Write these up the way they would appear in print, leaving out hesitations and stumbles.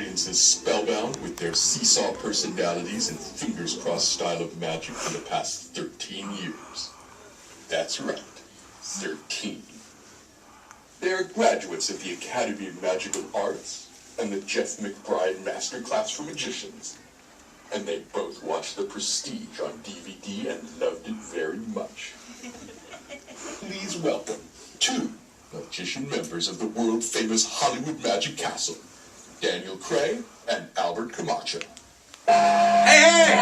audiences spellbound with their seesaw personalities and fingers-crossed style of magic for the past 13 years. That's right, 13. They're graduates of the Academy of Magical Arts and the Jeff McBride Masterclass for Magicians. And they both watched The Prestige on DVD and loved it very much. Please welcome two magician members of the world-famous Hollywood Magic Castle, Daniel Cray and Albert Camacho. Hey!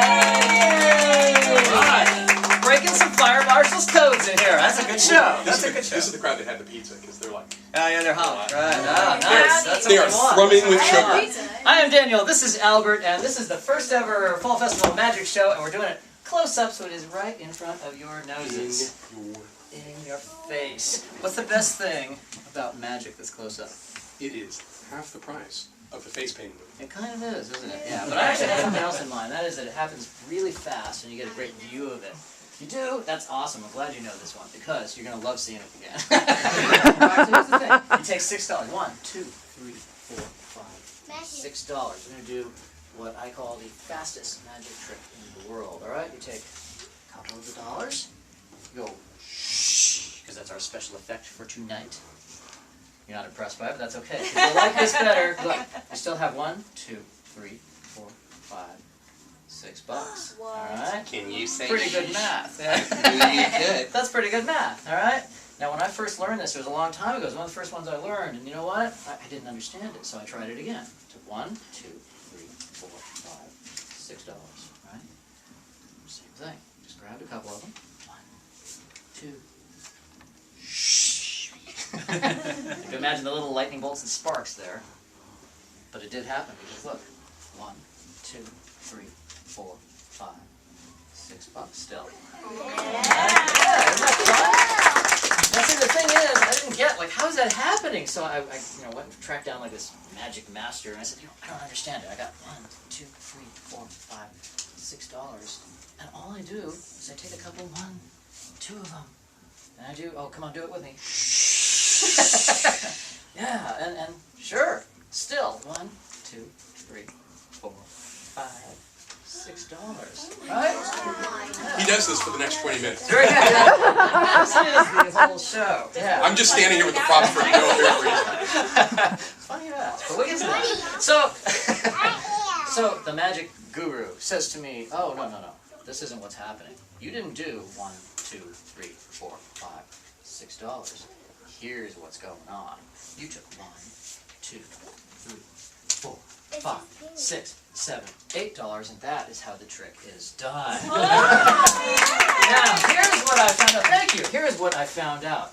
Right. Breaking some fire marshal's codes in here. That's a good show. That's a good show. This is the crowd that had the pizza, because they're like... Oh, yeah, they're hot. Right. Ah, nice. That's they what are we want. thrumming with sugar. I am Daniel. This is Albert, and this is the first ever Fall Festival Magic Show, and we're doing it close up, so it is right in front of your noses. In your face. What's the best thing about magic that's close up? It is half the price of the face painting movie. It kind of is, isn't it? Yeah, but I actually have something else in mind. That is that it happens really fast, and you get a great view of it. You do? That's awesome. I'm glad you know this one, because you're going to love seeing it again. Alright, so here's the thing. You take $6. $1, 2, 3, 4, 5, $6. We're going to do what I call the fastest magic trick in the world. Alright? You take a couple of the dollars, you go shh, because that's our special effect for tonight. You're not impressed by it, but that's okay. You'll like this better. Look, you still have $1, 2, 3, 4, 5, $6. Alright? Can you say Pretty good math. You could. That's pretty good math, alright? Now when I first learned this, it was a long time ago. It was one of the first ones I learned, and you know what? I didn't understand it, so I tried it again. Took $1, 2, 3, 4, 5, $6, right? Same thing. Just grabbed a couple of them. 1, 2. Shh. You can imagine the little lightning bolts and sparks there. But it did happen, because look. 1, 2, 3, 4, 5, $6 still. Yeah, isn't that fun? Now see, the thing is, I didn't get, like, how is that happening? So I went and tracked down, like, this magic master, and I said, I don't understand it. I got 1, 2, 3, 4, 5, $6, and all I do is I take a couple, 1, 2 of them, and I do, oh, come on, do it with me. Yeah, and sure, still, 1, 2, 3, 4, 5, $6, right? He does this for the next 20 minutes. Very good. This is the whole show. Yeah. I'm just standing here with the props for no apparent reason. Funny you ask, but we'll get to that. So the magic guru says to me, oh, no, this isn't what's happening. You didn't do 1, 2, 3, 4, 5, $6. Here's what's going on. You took 1, 2, 3, 4, 5, 6, 7, $8, and that is how the trick is done. Now, here's what I found out. Thank you. Here's what I found out.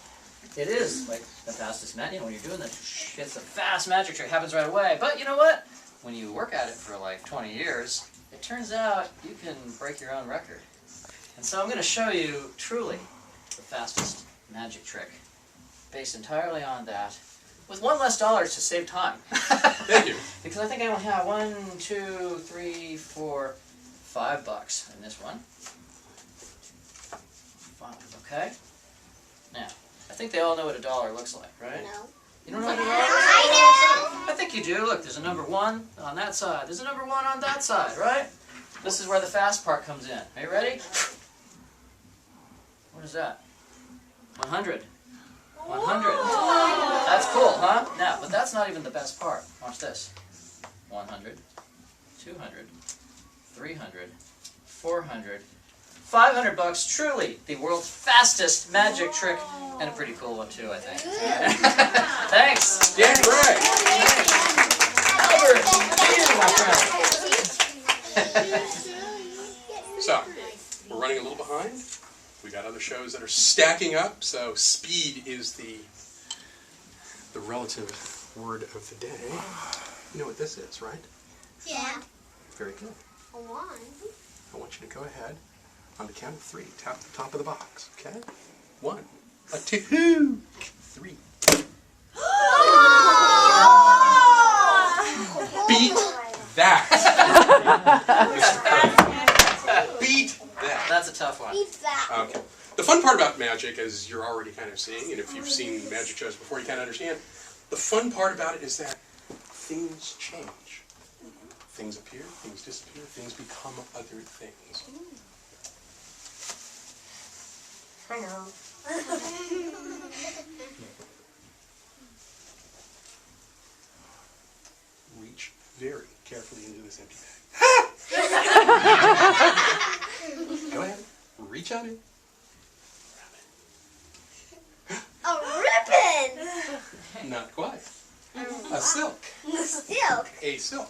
It is like the fastest magic. When you're doing this, it's a fast magic trick. It happens right away. But you know what? When you work at it for like 20 years, it turns out you can break your own record. And so I'm going to show you truly the fastest magic trick, based entirely on that, with $1 less to save time. Thank you. Because I think I only have 1, 2, 3, 4, $5 in this one. 5, okay? Now, I think they all know what a dollar looks like, right? No. You don't know what a dollar looks like? I know! I think you do. Look, there's a number 1 on that side. There's a number 1 on that side, right? This is where the fast part comes in. Are you ready? What is that? 100. 100. That's cool, huh? Now, but that's not even the best part. Watch this. 100, 200, 300, 400, $500. Truly the world's fastest magic trick, and a pretty cool one too, I think. Thanks. Dan Cray. Albert, thank you, my friend. So, we're running a little behind. We got other shows that are stacking up, so speed is the relative word of the day. You know what this is, right? Yeah. Very good. A 1. I want you to go ahead on the count of 3. Tap the top of the box, okay? 1, 2, 3. Beat that. Beat that. That's a tough one. Beat that. Okay. The fun part about magic, as you're already kind of seeing, and if you've seen magic shows before, you kind of understand, the fun part about it is that things change. Things appear, things disappear, things become other things. Hello. Reach very carefully into this empty bag. Go ahead, reach out in. A ribbon. Not quite. A silk. Silk. A silk.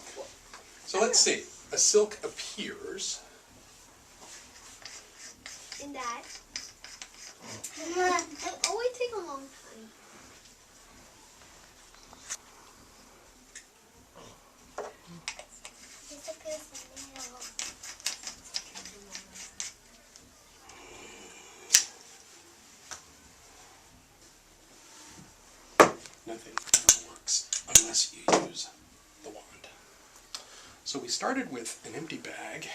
So let's see. A silk appears. And that. It always takes a long time. It's a person now. Nothing ever works unless you use the wand. So we started with an empty bag.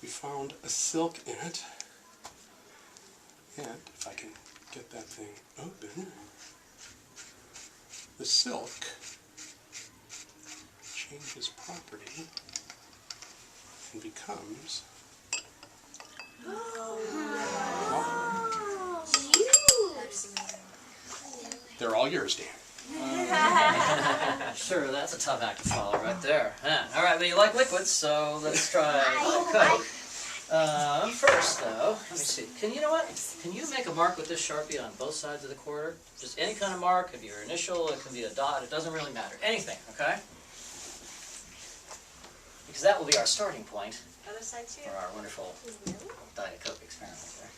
We found a silk in it. And if I can get that thing open, the silk changes property and becomes They're all yours, Dan. Sure, that's a tough act to follow right there. Huh. All right, well, you like liquids, so let's try Coke. First, though, let me see. You know what? Can you make a mark with this Sharpie on both sides of the quarter? Just any kind of mark. It could be your initial, it can be a dot. It doesn't really matter. Anything, okay? Because that will be our starting point Other side too. for our wonderful Diet Coke experiment there.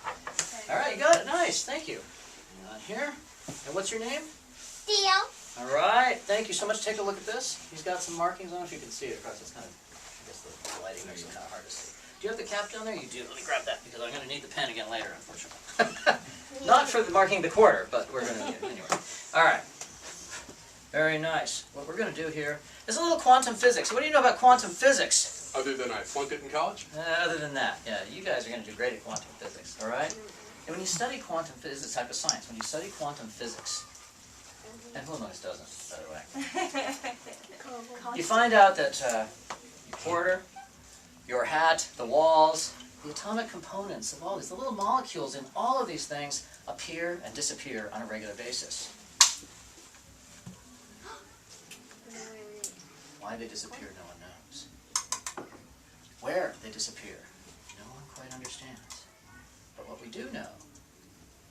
All right, you got it. Nice. Thank you. Hang on here. And what's your name? Theo. All right. Thank you so much. Take a look at this. He's got some markings. I don't know if you can see it across. It's kind of, I guess the lighting makes it kind of hard to see. Do you have the cap down there? You do. Let me grab that because I'm going to need the pen again later, unfortunately. Not for marking the quarter, but we're going to need it anyway. All right. Very nice. What we're going to do here is a little quantum physics. What do you know about quantum physics? Other than I flunked it in college? Other than that, yeah, you guys are going to do great at quantum physics, all right? And when you study quantum physics, it's a type of science. When you study quantum physics, and who knows doesn't, by the way, you find out that your quarter, your hat, the walls, the atomic components of all these, the little molecules in all of these things appear and disappear on a regular basis. Why they disappear, no one knows. Where they disappear, no one quite understands. But what we do know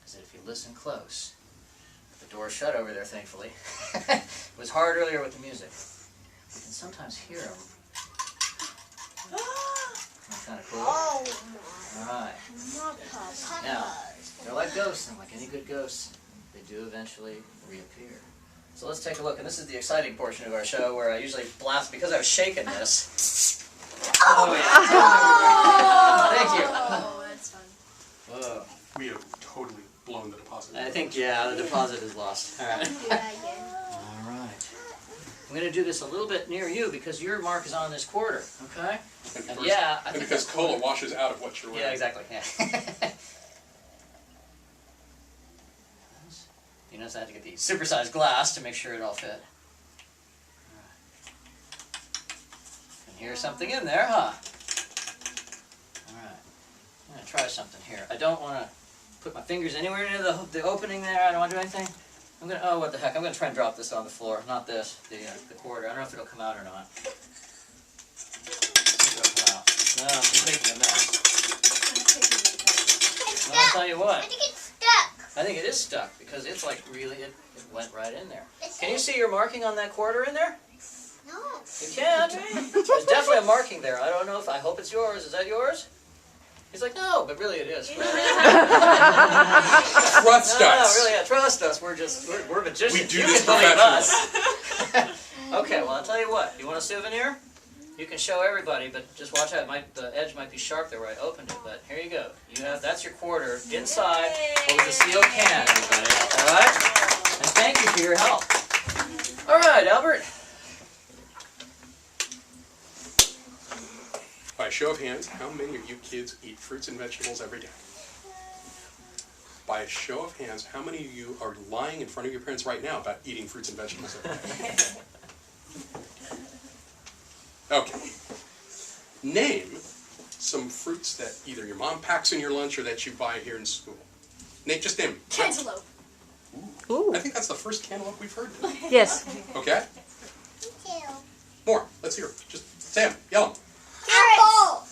is that if you listen close, the door's shut over there, thankfully. It was hard earlier with the music. You can sometimes hear them. That's kind of cool. Oh, All right. Now, they're like ghosts, and like any good ghosts, they do eventually reappear. So let's take a look, and this is the exciting portion of our show where I usually blast, because I was shaking this. Oh, yeah. Thank you. Oh, that's fun. Whoa. We have totally blown the deposit. I think, yeah, the deposit is lost. All right. do that again. All right. I'm going to do this a little bit near you because your mark is on this quarter, okay? And yeah, I and think because that's cola washes out of what you're wearing. Yeah, exactly. Yeah. You notice I had to get the supersized glass to make sure it all fit. And here's something in there, huh? Alright. I'm going to try something here. I don't want to put my fingers anywhere near the opening there. I don't want to do anything. I'm going to, oh, what the heck. I'm going to try and drop this on the floor. Not this, the quarter. I don't know if it'll come out or not. It'll come out. No, it's making a mess. Well, I'll tell you I what. think it's stuck. I think it is stuck because it's like really, it went right in there. Can you see your marking on that quarter in there? No. You can't. There's definitely a marking there. I don't know if, I hope it's yours. Is that yours? He's like, no, but really it is. Trust No, us. really, yeah, trust us. We're magicians. We do You this can believe professionally. us. Okay, well, I'll tell you what. You want a souvenir? You can show everybody, but just watch out. The edge might be sharp there where I opened it, but here you go. That's your quarter inside what was a sealed can, everybody. All right? And thank you for your help. All right, Albert. By show of hands, how many of you kids eat fruits and vegetables every day? By a show of hands, how many of you are lying in front of your parents right now about eating fruits and vegetables every day? Okay. Name some fruits that either your mom packs in your lunch or that you buy here in school. Nate, just name them. Cantaloupe. Ooh. I think that's the first cantaloupe we've heard. Yes. Okay? Two. More. Let's hear it. Just say them. Yell them. Apple.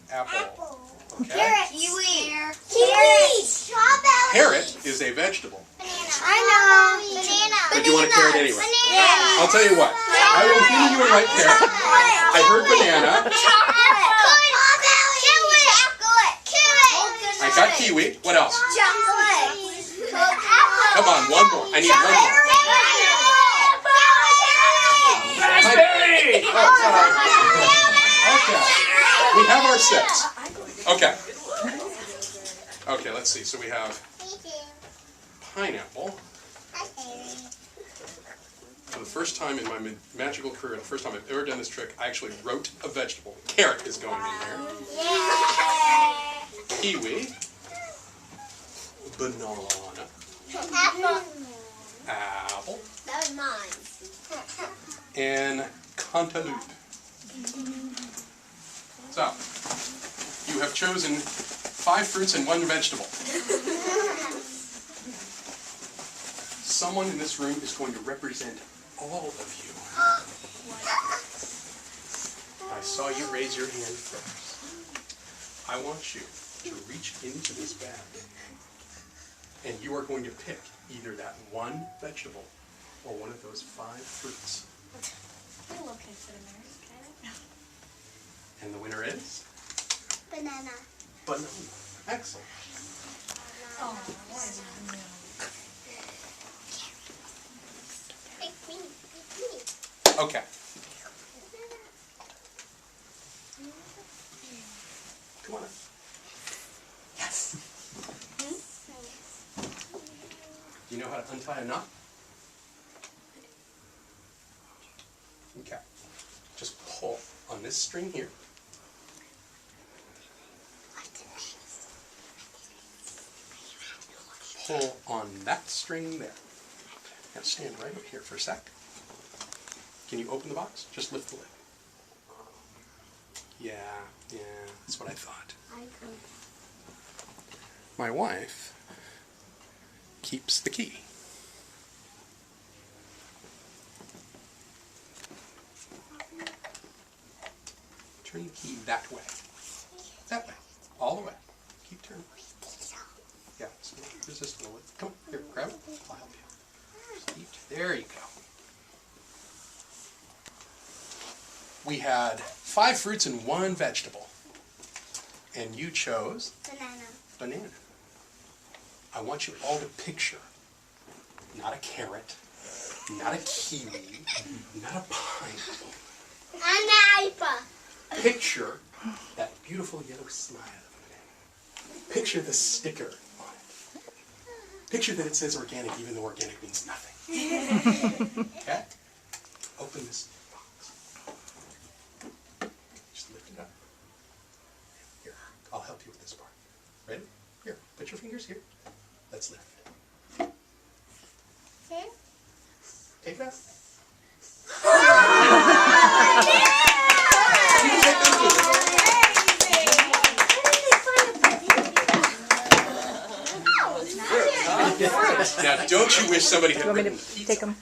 Apple. Apple. Okay. Carrot. Kiwi. Kiwi. Strawberry. Carrot is a vegetable. Banana. I know. Banana. But you want a carrot anyway. Banana. I'll tell you what. I will give you a right carrot. I heard banana. I got kiwi. What else? Come on, one more. I need one more. Raspberry! Oh, sorry. Okay. We have our six. Okay. Okay, let's see. So we have pineapple. For the first time in my magical career, the first time I've ever done this trick, I actually wrote a vegetable. Carrot is going in there. Kiwi. Banana. Apple. That was mine. And cantaloupe. So, you have chosen 5 fruits and 1 vegetable. Someone in this room is going to represent all of you. I saw you raise your hand first. I want you to reach into this bag, and you are going to pick either that 1 vegetable or one of those 5 fruits. And the winner is? Banana. Banana. Excellent. Pick me. Pick me. Okay. Come on up. Yes. You know how to untie a knot? Okay. Just pull on this string here. Pull on that string there. Now stand right up here for a sec. Can you open the box? Just lift the lid. Yeah, that's what I thought. My wife keeps the key. Turn the key that way. That way. All the way. Keep turning. Yeah, so resist a little bit. Come on, here, grab it. I'll help you. Just keep, there you go. We had 5 fruits and 1 vegetable. And you chose Banana. banana. I want you all to picture not a carrot, not a kiwi, not a pineapple. An apple. Picture that beautiful yellow smile of a banana. Picture the sticker on it. Picture that it says organic even though organic means nothing. Okay? Open this box. Just lift it up. Here, I'll help you with this part. Ready? Here, put your fingers here. Let's lift. Here. Take it out. Now, don't you wish somebody had You want me written to pizza? take them?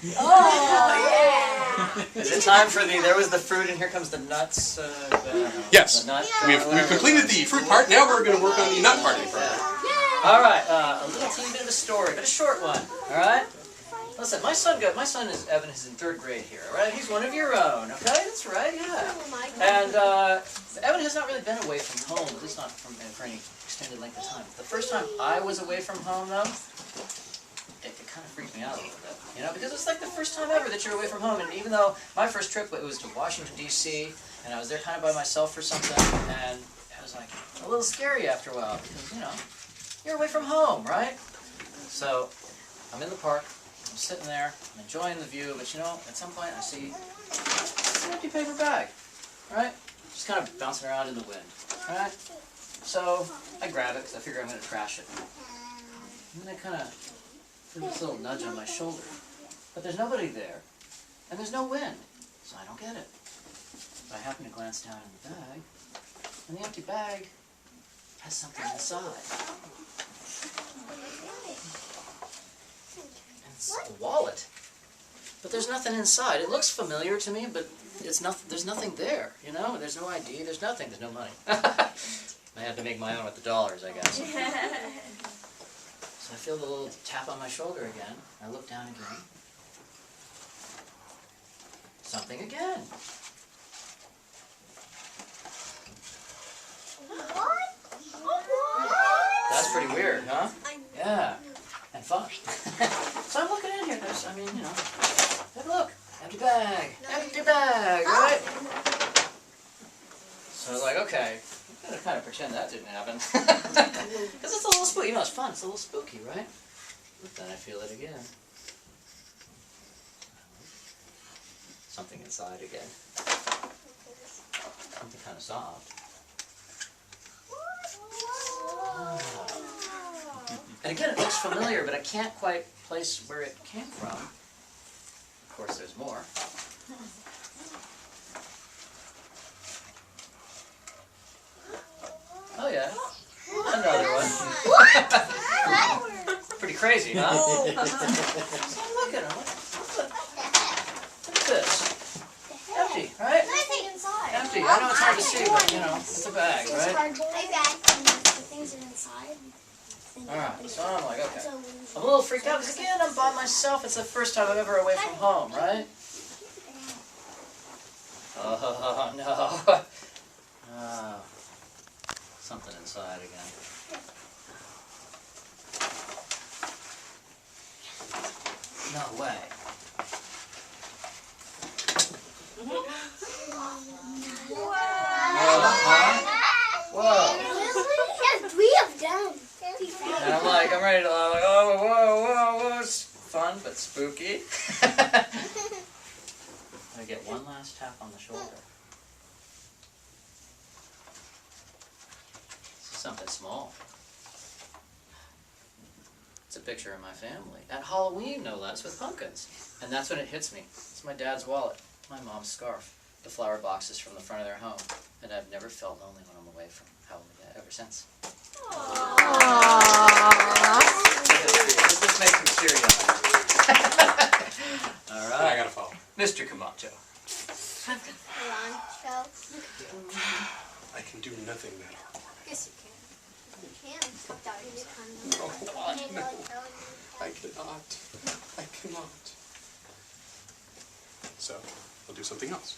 Is it time for there was the fruit and here comes the nuts? Yes. The nut, We've completed the fruit part. Now we're going to work on the nut part of the program. All right, a little teeny bit of a story, but a short one. All right. Listen, my son is Evan. Is in 3rd grade here. All right, he's one of your own. Okay, that's right. Yeah. And Evan has not really been away from home, at least not for any extended length of time. The first time I was away from home, though, it kind of freaked me out a little bit. You know, because it's like the first time ever that you're away from home. And even though my first trip it was to Washington D.C. and I was there kind of by myself for something, and it was like a little scary after a while because you're away from home, right? So I'm in the park. I'm sitting there, I'm enjoying the view, but at some point I see an empty paper bag, right? Just kind of bouncing around in the wind, right? So I grab it because I figure I'm going to trash it. And then I kind of feel this little nudge on my shoulder. But there's nobody there, and there's no wind, so I don't get it. But I happen to glance down in the bag, and the empty bag has something inside. And it's a wallet. But there's nothing inside. It looks familiar to me, but it's not, there's nothing there, you know? There's no ID, there's nothing, there's no money. I have to make my own with the dollars, I guess. So I feel the little tap on my shoulder again. I look down again. Something again. That's pretty weird, huh? Yeah. And fun. So I'm looking in here, there's, I mean, you know, hey, look, empty bag, right? So I was like, okay, I'm gonna kind of pretend that didn't happen. Because it's a little spooky, you know, it's fun, it's a little spooky, right? But then I feel it again. Something inside again. Something kind of soft. And again, it looks familiar, but I can't quite place where it came from. Of course, there's more. Oh yeah, another one. Pretty crazy, huh? So I'm looking, look at this. Empty, right? Empty. I know it's hard to see, but you know, it's a bag, right? Things are inside. Alright, so I'm like, okay. I'm a little freaked out because again, I'm by myself. It's the first time I'm ever away from home, right? Oh, no. Something inside again. No way. Whoa. There's 3 of them. And I'm like, I'm ready to, I'm like, oh, whoa, it's fun, but spooky. I get one last tap on the shoulder. This is something small. It's a picture of my family. At Halloween, no less, with pumpkins. And that's when it hits me. It's my dad's wallet, my mom's scarf, the flower boxes from the front of their home. And I've never felt lonely when I'm away from home ever since. This makes me teary. All right. I gotta follow. Mr. Camacho. I can do nothing that hard. Yes, you can. You can. No, I cannot. I cannot. So, I'll do something else.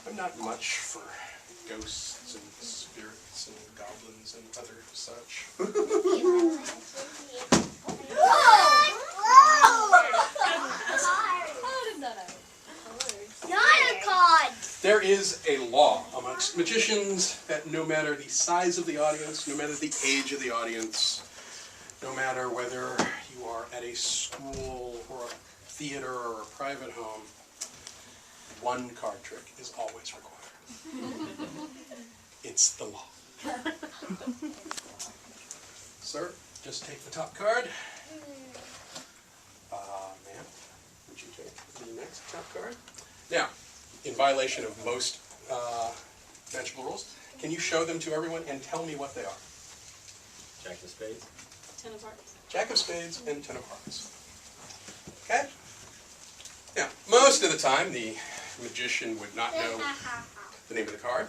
I'm not much for ghosts and spirits and goblins and other such. There is a law amongst magicians that no matter the size of the audience, no matter the age of the audience, no matter whether you are at a school or a theater or a private home, one card trick is always required. It's the law. Sir, just take the top card. Ma'am, would you take the next top card? Now, in violation of most magical rules, can you show them to everyone and tell me what they are? Jack of Spades. 10 of hearts. Jack of Spades and 10 of Hearts. Okay? Now, most of the time, the magician would not know the name of the card.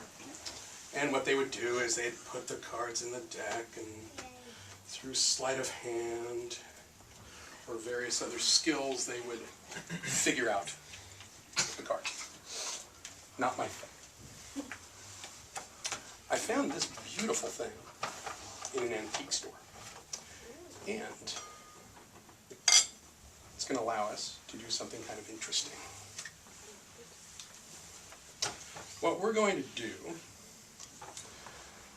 And what they would do is they'd put the cards in the deck and through sleight of hand or various other skills, they would figure out the cards. Not my thing. I found this beautiful thing in an antique store. And it's going to allow us to do something kind of interesting. What we're going to do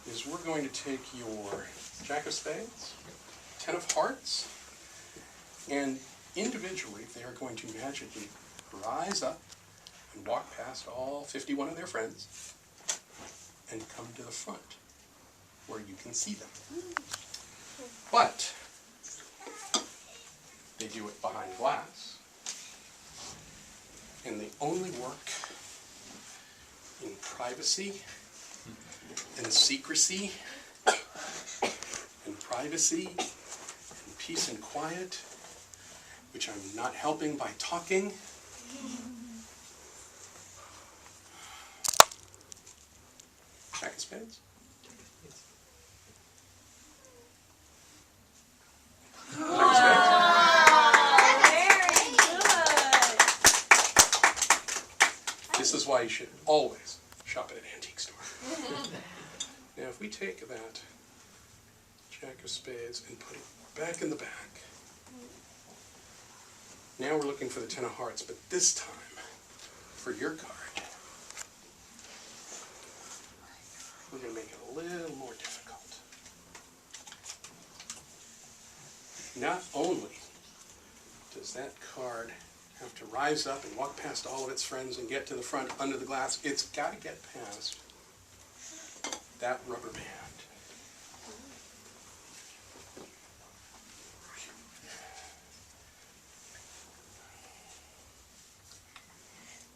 is we're going to take your Jack of Spades, 10 of Hearts, and individually they are going to magically rise up and walk past all 51 of their friends and come to the front where you can see them. But They do it behind glass. And they only work in privacy and secrecy and privacy and peace and quiet, which I'm not helping by talking. Jack of Spades? This is why you should always shop at an antique store. Now if we take that Jack of Spades and put it back in the bag, now we're looking for the Ten of Hearts, but this time, for your card, we're going to make it a little more difficult. Not only does that card have to rise up and walk past all of its friends and get to the front under the glass, it's got to get past that rubber band.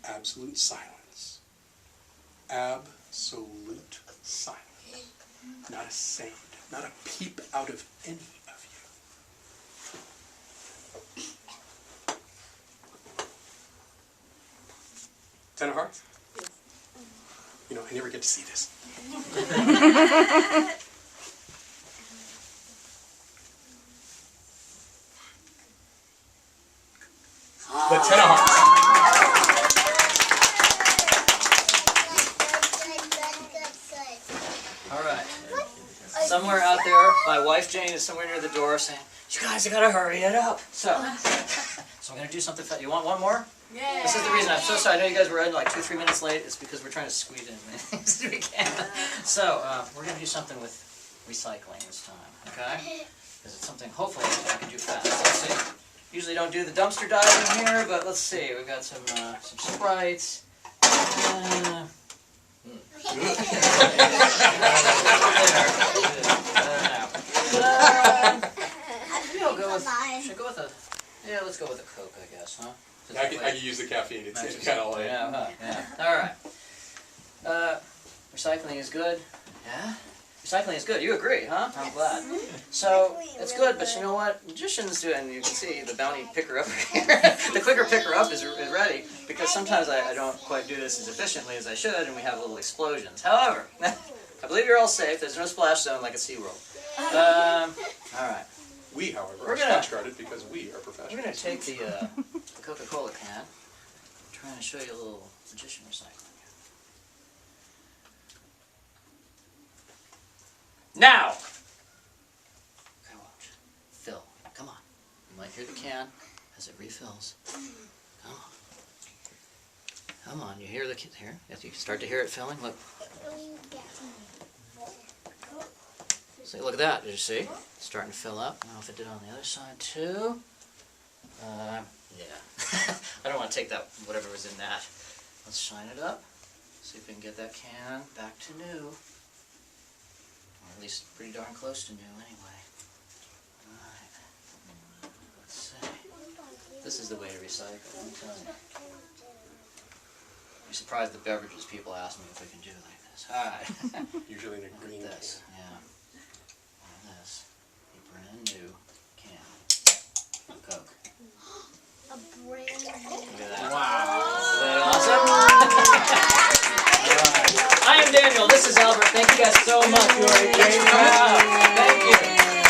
Absolute silence. Absolute silence. Not a sound, not a peep out of any of you. Ten of Hearts? You know, I never get to see this. The Ten of Hearts. All right. Somewhere out there, my wife Jane is somewhere near the door saying, "You guys, I gotta hurry it up." So I'm gonna do something. You want one more? Yeah. This is the reason I'm so sorry. I know you guys were running like 2-3 minutes late. It's because we're trying to squeeze in as many things as we can. So we're gonna do something with recycling this time, okay? Because it's something hopefully I can do fast. Let's see. Usually don't do the dumpster dive in here, but let's see. We've got some Sprites. Should I go with a? Yeah, let's go with a Coke, I guess, huh? I can use the caffeine. It's kind of like... Yeah, huh? Yeah. All right. Recycling is good. Yeah? Recycling is good. You agree, huh? I'm glad. So, it's good, but you know what? Magicians do it, and you can see the bounty picker-upper here. The clicker picker-up is ready, because sometimes I don't quite do this as efficiently as I should, and we have little explosions. However, I believe you're all safe. There's no splash zone like at SeaWorld. All right. We, however, We're are gonna- scotch-guarded because we are professionals. We're going to take the Coca-Cola can. I'm trying to show you a little magician recycling. Now! Okay, watch. Fill. Come on. You might hear the can as it refills. Come on. Come on. You hear the can here? Yes, you start to hear it filling. Look. See, look at that. Did you see? It's starting to fill up. I don't know if it did on the other side too. Yeah. I don't want to take that, whatever was in that. Let's shine it up. See if we can get that can back to new. Or at least pretty darn close to new anyway. Alright. Let's see. This is the way to recycle, I'm telling you. You're surprised the beverages people ask me if we can do like this. Alright. Usually in a Look green at this. can. Yeah. Look at this. A brand new can of Coke. A brand new. Look at that. Wow. Isn't that awesome? All right. I am Daniel. This is Albert. Thank you guys so much. You are a great crowd.